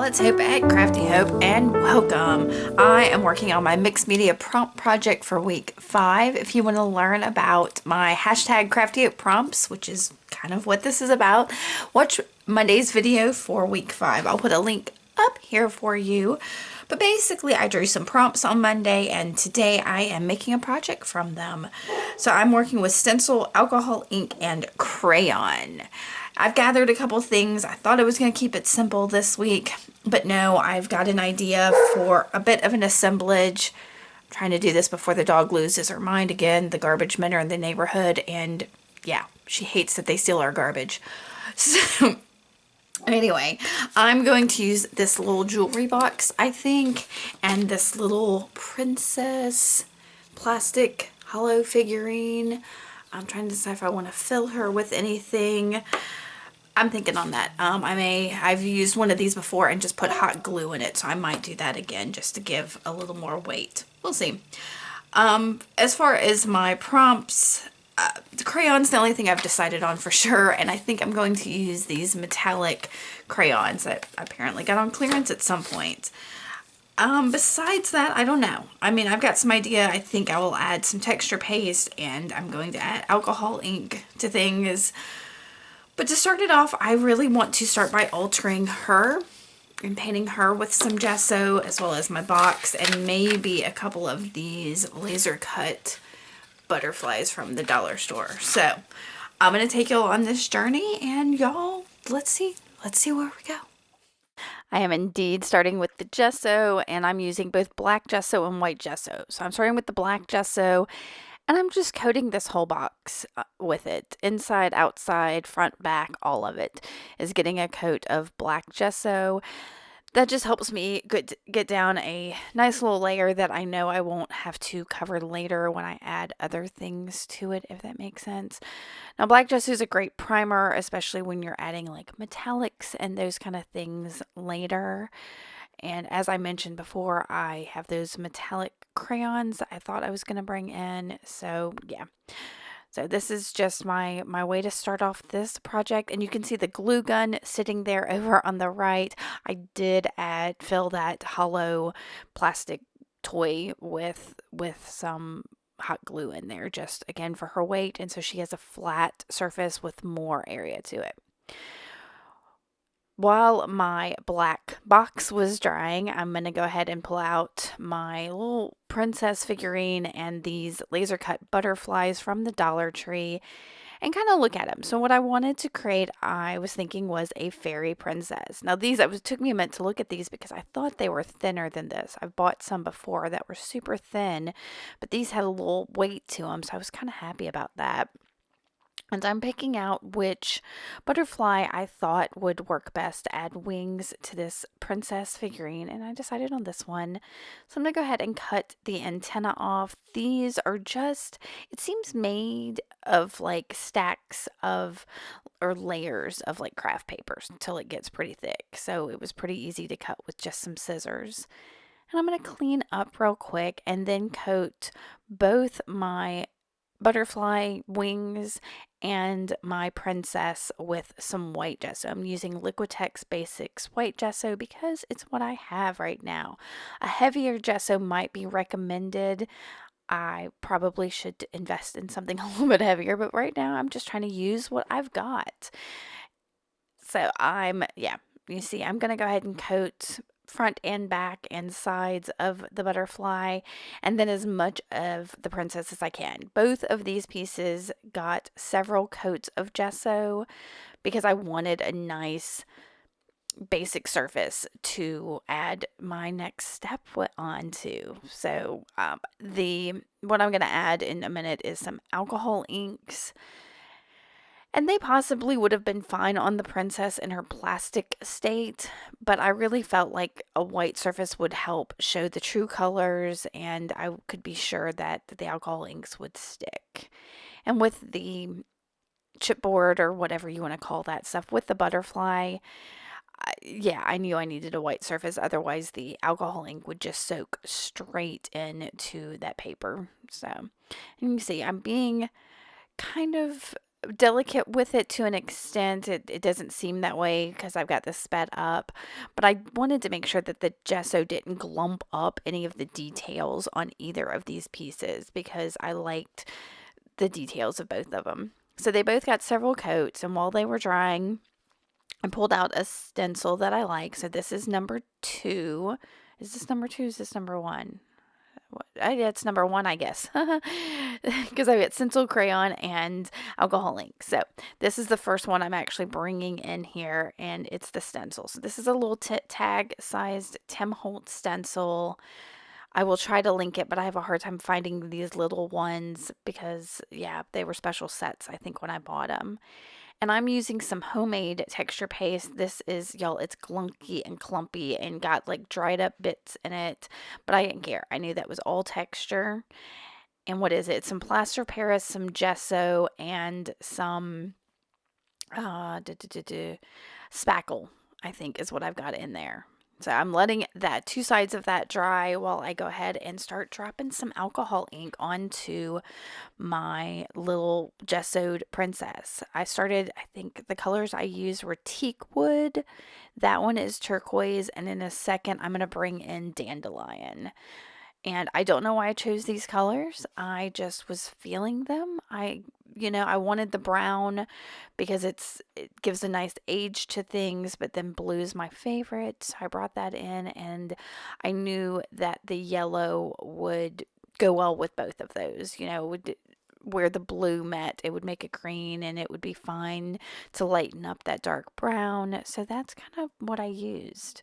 y'all, it's Hope at Crafty Hope and welcome. I am working on my mixed media prompt project for week 5. If you want to learn about my hashtag Crafty Hope prompts, which is kind of what this is about, watch Monday's video for week 5. I'll put a link up here for you. But basically I drew some prompts on Monday and today I am making a project from them. So I'm working with Stencil, alcohol ink, and crayon. I've gathered a couple things. I thought I was going to keep it simple this week, but no, I've got an idea for a bit of an assemblage. I'm trying to do this before the dog loses her mind again. The garbage men are in the neighborhood, and yeah, she hates that they steal our garbage. So anyway, I'm going to use this little jewelry box, I think, and this little princess plastic hollow figurine. I'm trying to decide if I want to fill her with anything. I'm thinking on that. I've used one of these before and just put hot glue in it, so I might do that again just to give a little more weight. We'll see. As far as my prompts, the crayon's the only thing I've decided on for sure, and I think I'm going to use these metallic crayons that I apparently got on clearance at some point. Besides that, I don't know. I mean, I've got some idea. I think I will add some texture paste and I'm going to add alcohol ink to things. But to start it off, I really want to start by altering her and painting her with some gesso as well as my box and maybe a couple of these laser cut butterflies from the dollar store. So I'm going to take y'all on this journey and y'all, let's see where we go. I am indeed starting with the gesso, and I'm using both black gesso and white gesso. So I'm starting with the black gesso, and I'm just coating this whole box with it. Inside, outside, front, back, all of it is getting a coat of black gesso. That just helps me get down a nice little layer that I know I won't have to cover later when I add other things to it, if that makes sense. Now, black gesso is a great primer, especially when you're adding like metallics and those kind of things later. And as I mentioned before, I have those metallic crayons I thought I was going to bring in. So yeah. So this is just my way to start off this project, and you can see the glue gun sitting there over on the right. I did fill that hollow plastic toy with some hot glue in there, just again for her weight, and so she has a flat surface with more area to it. While my black box was drying, I'm going to go ahead and pull out my little princess figurine and these laser cut butterflies from the Dollar Tree and kind of look at them. So what I wanted to create, I was thinking, was a fairy princess. Now it took me a minute to look at these because I thought they were thinner than this. I've bought some before that were super thin, but these had a little weight to them, so I was kind of happy about that. And I'm picking out which butterfly I thought would work best to add wings to this princess figurine, and I decided on this one. So I'm going to go ahead and cut the antenna off. These are just, it seems made of like stacks of, or layers of like craft papers until it gets pretty thick. So it was pretty easy to cut with just some scissors. And I'm going to clean up real quick and then coat both my butterfly wings and my princess with some white gesso. I'm using Liquitex Basics white gesso because it's what I have right now. A heavier gesso might be recommended. I probably should invest in something a little bit heavier, but right now I'm just trying to use what I've got. So you see, I'm going to go ahead and coat front and back and sides of the butterfly, and then as much of the princess as I can. Both of these pieces got several coats of gesso because I wanted a nice basic surface to add my next step onto. So what I'm going to add in a minute is some alcohol inks. And they possibly would have been fine on the princess in her plastic state, but I really felt like a white surface would help show the true colors, and I could be sure that the alcohol inks would stick. And with the chipboard, or whatever you want to call that stuff, with the butterfly, I knew I needed a white surface, otherwise the alcohol ink would just soak straight into that paper. So, and you see, I'm being kind of delicate with it to an extent. It doesn't seem that way because I've got this sped up, but I wanted to make sure that the gesso didn't glump up any of the details on either of these pieces because I liked the details of both of them. So they both got several coats, and while they were drying, I pulled out a stencil that I like. So this is number 2. Is this number 2? Is this number 1? It's number 1, I guess, because I got Stencil, Crayon, and alcohol ink. So this is the first one I'm actually bringing in here, and it's the stencil. So this is a little tag-sized Tim Holtz stencil. I will try to link it, but I have a hard time finding these little ones because, yeah, they were special sets, I think, when I bought them. And I'm using some homemade texture paste. This is, y'all, it's glunky and clumpy and got like dried up bits in it, but I didn't care. I knew that was all texture. And what is it? It's some plaster Paris, some gesso, and some spackle, I think is what I've got in there. So I'm letting that 2 sides of that dry while I go ahead and start dropping some alcohol ink onto my little gessoed princess. I think the colors I used were teakwood. That one is turquoise. And in a second, I'm going to bring in dandelion. And I don't know why I chose these colors. I just was feeling them. I wanted the brown because it gives a nice age to things, but then blue is my favorite. So I brought that in, and I knew that the yellow would go well with both of those. Where the blue met, it would make a green, and it would be fine to lighten up that dark brown. So that's kind of what I used.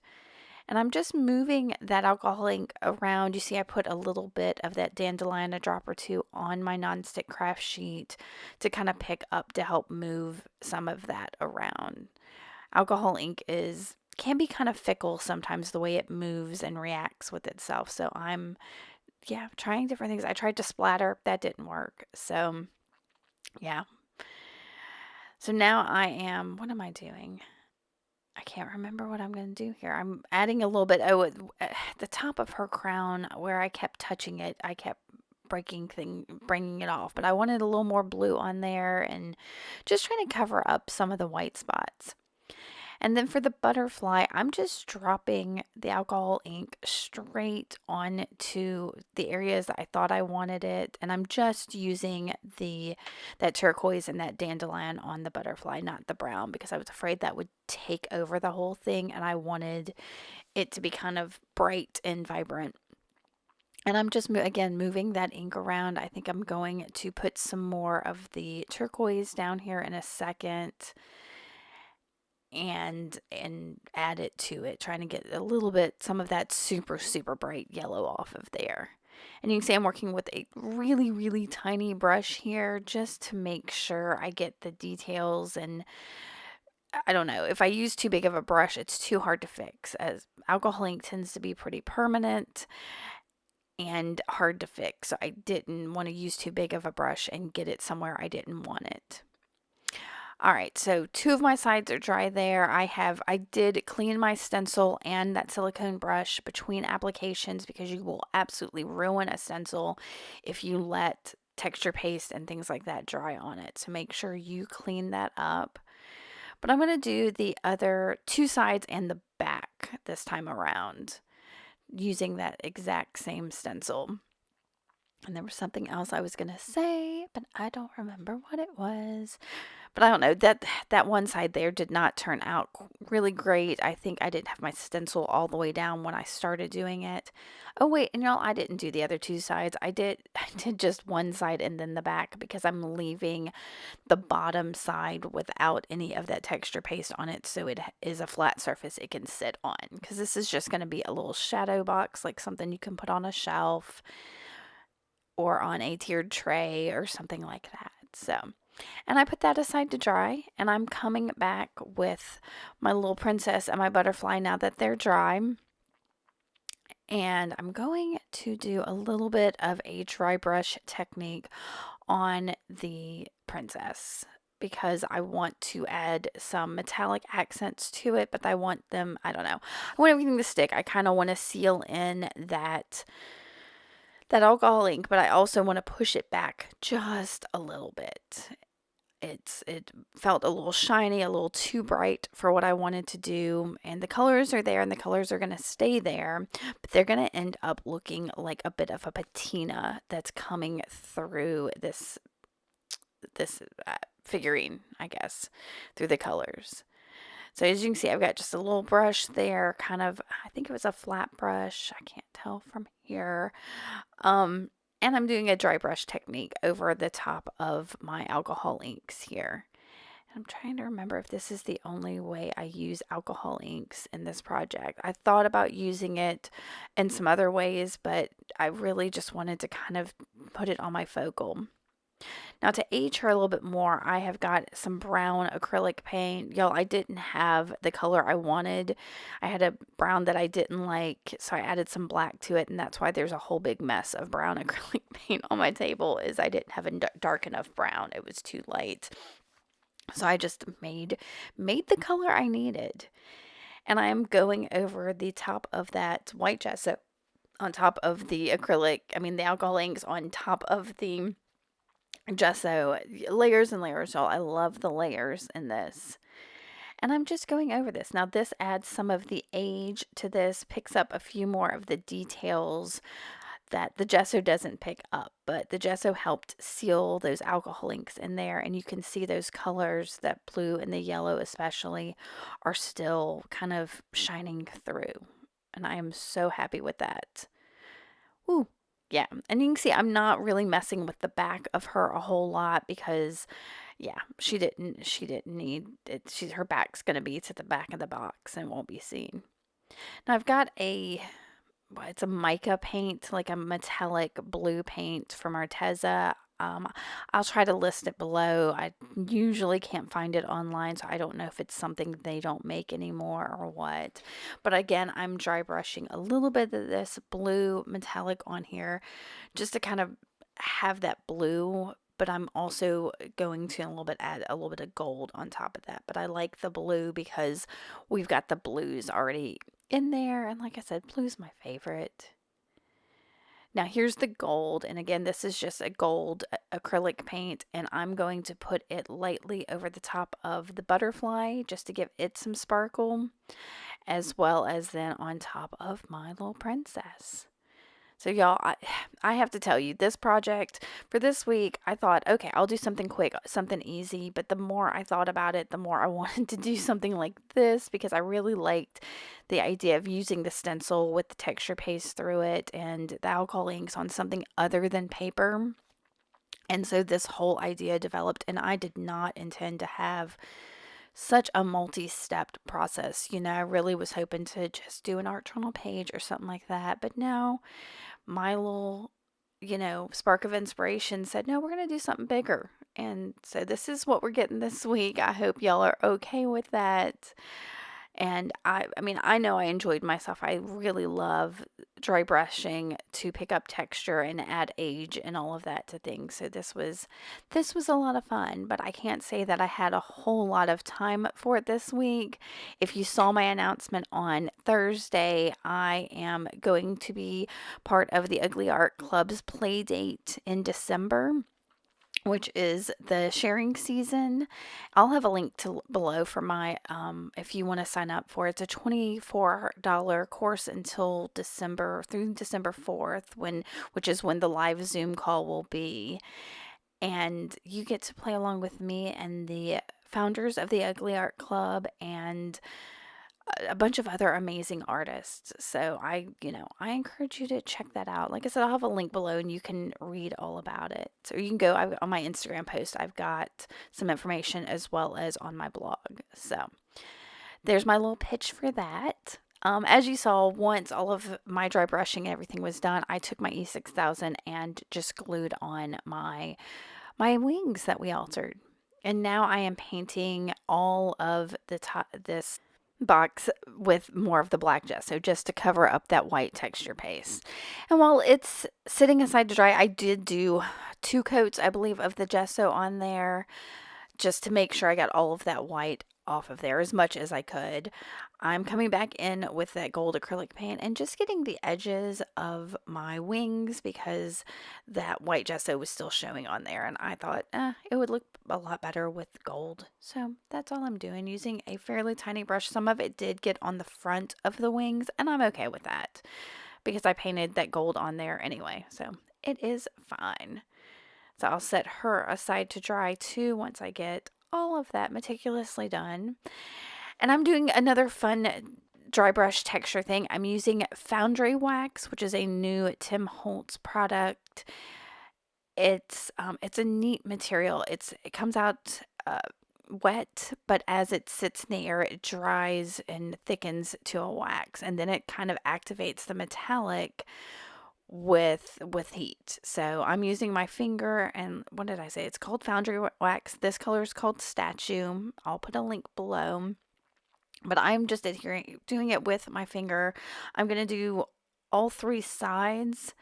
And I'm just moving that alcohol ink around. You see I put a little bit of that dandelion, a drop or two, on my nonstick craft sheet to kind of pick up to help move some of that around. Alcohol ink can be kind of fickle sometimes the way it moves and reacts with itself. So I'm trying different things. I tried to splatter. That didn't work. So yeah. So now what am I doing? I can't remember what I'm going to do here. I'm adding a little bit. At the top of her crown where I kept touching it, I kept bringing it off. But I wanted a little more blue on there and just trying to cover up some of the white spots. And then for the butterfly, I'm just dropping the alcohol ink straight onto the areas that I thought I wanted it. And I'm just using that turquoise and that dandelion on the butterfly, not the brown, because I was afraid that would take over the whole thing. And I wanted it to be kind of bright and vibrant. And I'm just, again, moving that ink around. I think I'm going to put some more of the turquoise down here in a second. And add it to it, trying to get a little bit, some of that super, super bright yellow off of there. And you can see I'm working with a really, really tiny brush here just to make sure I get the details. And I don't know, if I use too big of a brush, it's too hard to fix, as alcohol ink tends to be pretty permanent and hard to fix. So I didn't want to use too big of a brush and get it somewhere I didn't want it. All right, so 2 of my sides are dry there. I did clean my stencil and that silicone brush between applications because you will absolutely ruin a stencil if you let texture paste and things like that dry on it. So make sure you clean that up. But I'm going to do the other 2 sides and the back this time around using that exact same stencil. And there was something else I was going to say, but I don't remember what it was. But I don't know, that one side there did not turn out really great. I think I didn't have my stencil all the way down when I started doing it. Oh wait, and y'all, I didn't do the other 2 sides. I did just one side and then the back because I'm leaving the bottom side without any of that texture paste on it, so it is a flat surface it can sit on. Because this is just going to be a little shadow box, like something you can put on a shelf or on a tiered tray or something like that. So, and I put that aside to dry, and I'm coming back with my little princess and my butterfly now that they're dry. And I'm going to do a little bit of a dry brush technique on the princess because I want to add some metallic accents to it, but I want them, I don't know, I want everything to stick. I kind of want to seal in that alcohol ink, but I also want to push it back just a little bit. it felt a little shiny, a little too bright for what I wanted to do. And the colors are there and the colors are going to stay there, but they're going to end up looking like a bit of a patina that's coming through this figurine, I guess, through the colors. So as you can see, I've got just a little brush there, kind of, I think it was a flat brush. I can't tell from here. And I'm doing a dry brush technique over the top of my alcohol inks here. I'm trying to remember if this is the only way I use alcohol inks in this project. I thought about using it in some other ways, but I really just wanted to kind of put it on my focal. Now to age her a little bit more, I have got some brown acrylic paint. Y'all, I didn't have the color I wanted. I had a brown that I didn't like, so I added some black to it, and that's why there's a whole big mess of brown acrylic paint on my table, is I didn't have a dark enough brown. It was too light. So I just made the color I needed. And I am going over the top of that white gesso on top of the acrylic, the alcohol inks on top of the gesso, layers and layers, y'all. I love the layers in this. And I'm just going over this. Now this adds some of the age to this, picks up a few more of the details that the gesso doesn't pick up, but the gesso helped seal those alcohol inks in there, and you can see those colors, that blue and the yellow especially, are still kind of shining through, and I am so happy with that. Ooh. Yeah, and you can see I'm not really messing with the back of her a whole lot because, yeah, she didn't need it. Her back's gonna be to the back of the box and won't be seen. Now I've got it's a mica paint, like a metallic blue paint from Arteza. I'll try to list it below. I usually can't find it online, so I don't know if it's something they don't make anymore or what. But again, I'm dry brushing a little bit of this blue metallic on here just to kind of have that blue, but I'm also going to add a little bit of gold on top of that. But I like the blue because we've got the blues already in there, and like I said, blue's my favorite. Now here's the gold, and again, this is just a gold acrylic paint, and I'm going to put it lightly over the top of the butterfly just to give it some sparkle, as well as then on top of my little princess. So y'all, I have to tell you, this project for this week, I thought, okay, I'll do something quick, something easy. But the more I thought about it, the more I wanted to do something like this because I really liked the idea of using the stencil with the texture paste through it and the alcohol inks on something other than paper. And so this whole idea developed, and I did not intend to have such a multi-stepped process. I really was hoping to just do an art journal page or something like that. But no, my little, spark of inspiration said, no, we're going to do something bigger. And so this is what we're getting this week. I hope y'all are okay with that. And I know I enjoyed myself. I really love dry brushing to pick up texture and add age and all of that to things. So this was a lot of fun, but I can't say that I had a whole lot of time for it this week. If you saw my announcement on Thursday, I am going to be part of the Ugly Art Club's play date in December, which is the sharing season. I'll have a link below for my, if you want to sign up for it. It's a $24 course until through December 4th, which is when the live Zoom call will be. And you get to play along with me and the founders of the Ugly Art Club and a bunch of other amazing artists. So I encourage you to check that out. Like I said, I'll have a link below and you can read all about it. So you can go on my Instagram post. I've got some information as well as on my blog. So there's my little pitch for that. As you saw, once all of my dry brushing and everything was done, I took my E6000 and just glued on my wings that we altered. And now I am painting all of this box with more of the black gesso just to cover up that white texture paste. And while it's sitting aside to dry, I did do 2 coats, I believe, of the gesso on there just to make sure I got all of that white off of there as much as I could. I'm coming back in with that gold acrylic paint and just getting the edges of my wings because that white gesso was still showing on there, and I thought it would look a lot better with gold. So that's all I'm doing, using a fairly tiny brush. Some of it did get on the front of the wings, and I'm okay with that because I painted that gold on there anyway, so it is fine. So I'll set her aside to dry too once I get all of that meticulously done. And I'm doing another fun dry brush texture thing. I'm using Foundry Wax, which is a new Tim Holtz product. It's a neat material. It comes out wet, but as it sits in the air, it dries and thickens to a wax, and then it kind of activates the metallic with heat. So I'm using my finger, and what did I say? It's called Foundry Wax. This color is called Statue. I'll put a link below. But I'm just doing it with my finger. I'm going to do all three sides,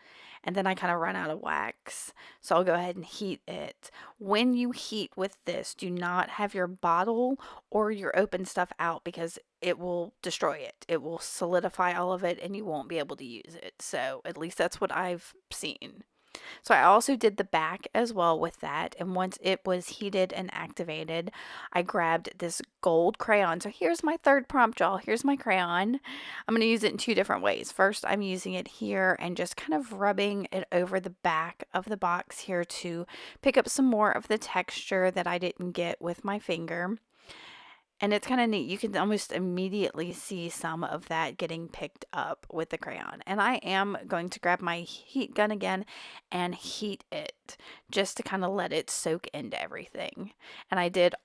and then I kind of run out of wax. So I'll go ahead and heat it. When you heat with this, do not have your bottle or your open stuff out because it will destroy it. It will solidify all of it and you won't be able to use it. So at least that's what I've seen. So I also did the back as well with that, and once it was heated and activated, I grabbed this gold crayon. So here's my third prompt, y'all. Here's my crayon. I'm going to use it in two different ways. First, I'm using it here and just kind of rubbing it over the back of the box here to pick up some more of the texture that I didn't get with my finger. And it's kind of neat. You can almost immediately see some of that getting picked up with the crayon. And I am going to grab my heat gun again and heat it just to kind of let it soak into everything. And I did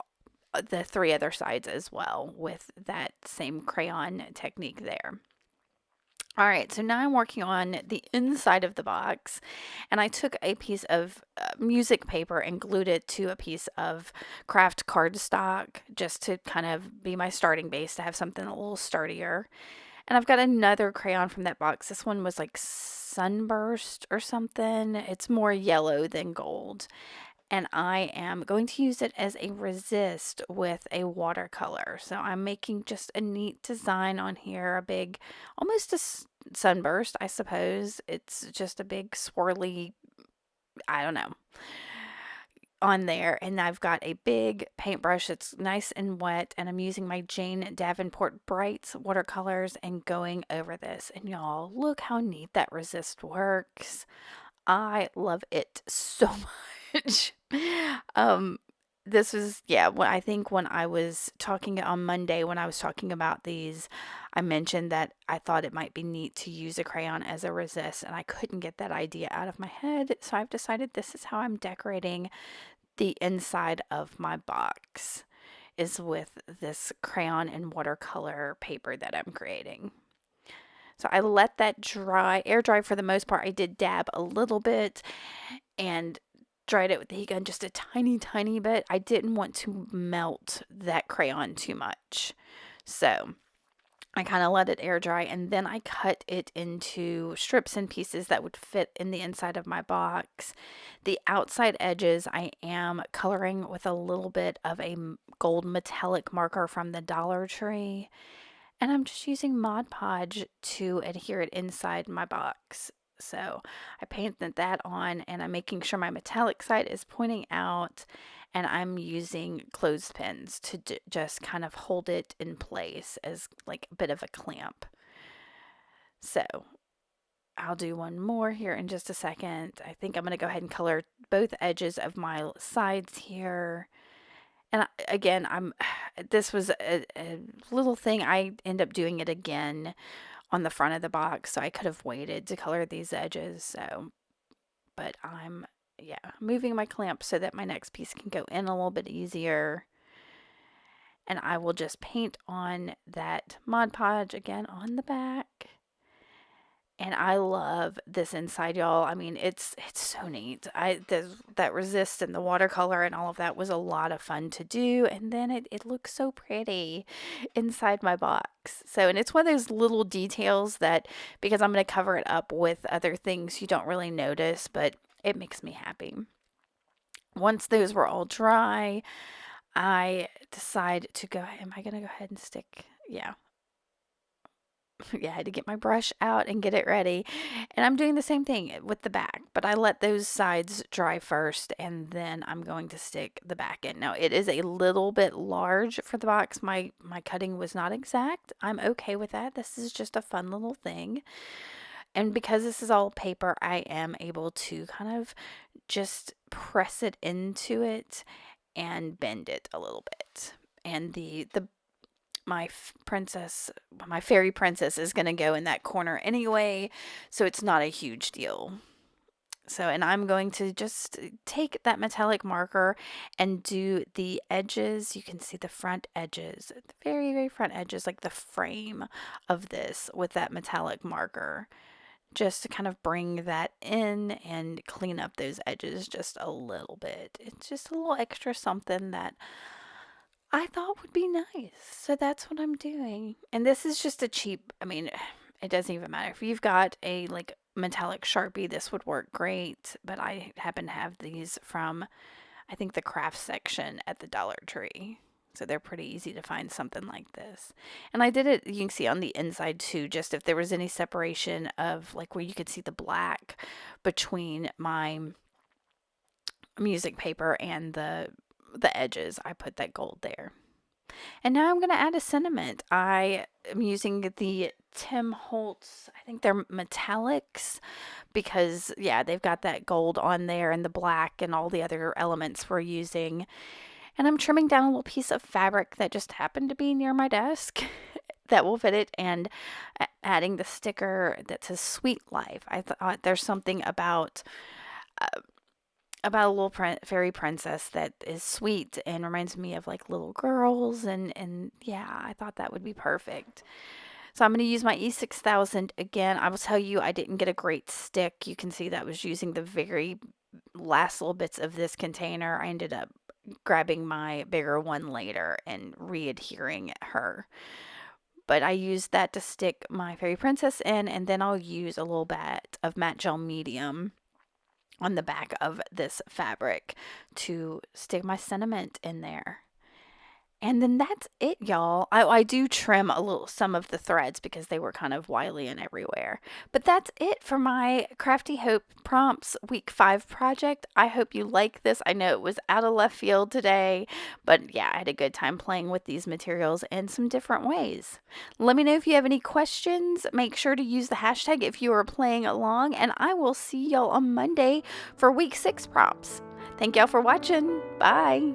the three other sides as well with that same crayon technique there. All right, so now I'm working on the inside of the box, and I took a piece of music paper and glued it to a piece of craft cardstock just to kind of be my starting base to have something a little sturdier. And I've got another crayon from that box. This one was like Sunburst or something. It's more yellow than gold. And I am going to use it as a resist with a watercolor. So I'm making just a neat design on here, a big, almost a sunburst, I suppose. It's just a big swirly, I don't know, on there. And I've got a big paintbrush that's nice and wet, and I'm using my Jane Davenport Brights watercolors and going over this. And y'all, look how neat that resist works. I love it so much. This was, I think when I was talking on Monday, when I was talking about these, I mentioned that I thought it might be neat to use a crayon as a resist, and I couldn't get that idea out of my head. So I've decided this is how I'm decorating the inside of my box, is with this crayon and watercolor paper that I'm creating. So I let that air dry for the most part. I did dab a little bit and dried it with the heat gun just a tiny bit. I didn't want to melt that crayon too much. So I kind of let it air dry, and then I cut it into strips and pieces that would fit in the inside of my box. The outside edges I am coloring with a little bit of a gold metallic marker from the Dollar Tree. And I'm just using Mod Podge to adhere it inside my box. So I painted that on, and I'm making sure my metallic side is pointing out, and I'm using clothespins to just kind of hold it in place as like a bit of a clamp. So I'll do one more here in just a second. I think I'm going to go ahead and color both edges of my sides here. And again, this was a little thing. I end up doing it again on the front of the box, so I could have waited to color these edges. So, but I'm, moving my clamp so that my next piece can go in a little bit easier. And I will just paint on that Mod Podge again on the back. And I love this inside, y'all. I mean, it's so neat. That resist and the watercolor and all of that was a lot of fun to do. And then it looks so pretty inside my box. So, and it's one of those little details that, because I'm going to cover it up with other things, you don't really notice, but it makes me happy. Once those were all dry, I decide to go, am I going to go ahead and stick? Yeah. Yeah, I had to get my brush out and get it ready. And I'm doing the same thing with the back, but I let those sides dry first and then I'm going to stick the back in. Now, it is a little bit large for the box. My cutting was not exact. I'm okay with that. This is just a fun little thing. And because this is all paper, I am able to kind of just press it into it and bend it a little bit. And my fairy princess is going to go in that corner anyway, so it's not a huge deal. So, and I'm going to just take that metallic marker and do the edges. You can see the front edges, the very, very front edges, like the frame of this with that metallic marker, just to kind of bring that in and clean up those edges just a little bit. It's just a little extra something that I thought would be nice. So that's what I'm doing. And this is just a cheap, I mean, it doesn't even matter. If you've got a like metallic Sharpie, this would work great. But I happen to have these from, I think, the craft section at the Dollar Tree. So they're pretty easy to find something like this. And I did it, you can see on the inside too, just if there was any separation of like where you could see the black between my music paper and the edges, I put that gold there. And now I'm going to add a sentiment. I am using the Tim Holtz, I think they're metallics, because yeah, they've got that gold on there and the black and all the other elements we're using. And I'm trimming down a little piece of fabric that just happened to be near my desk that will fit it, and adding the sticker that says Sweet Life. I thought there's something about a little fairy princess that is sweet and reminds me of like little girls, and yeah, I thought that would be perfect. So I'm going to use my E6000 again. I will tell you, I didn't get a great stick. You can see that I was using the very last little bits of this container. I ended up grabbing my bigger one later and re-adhering her. But I used that to stick my fairy princess in, and then I'll use a little bit of matte gel medium on the back of this fabric to stick my sentiment in there. And then that's it, y'all. I do trim some of the threads because they were kind of wily and everywhere. But that's it for my Crafty Hope Prompts Week 5 project. I hope you like this. I know it was out of left field today, but yeah, I had a good time playing with these materials in some different ways. Let me know if you have any questions. Make sure to use the hashtag if you are playing along, and I will see y'all on Monday for Week 6 prompts. Thank y'all for watching. Bye.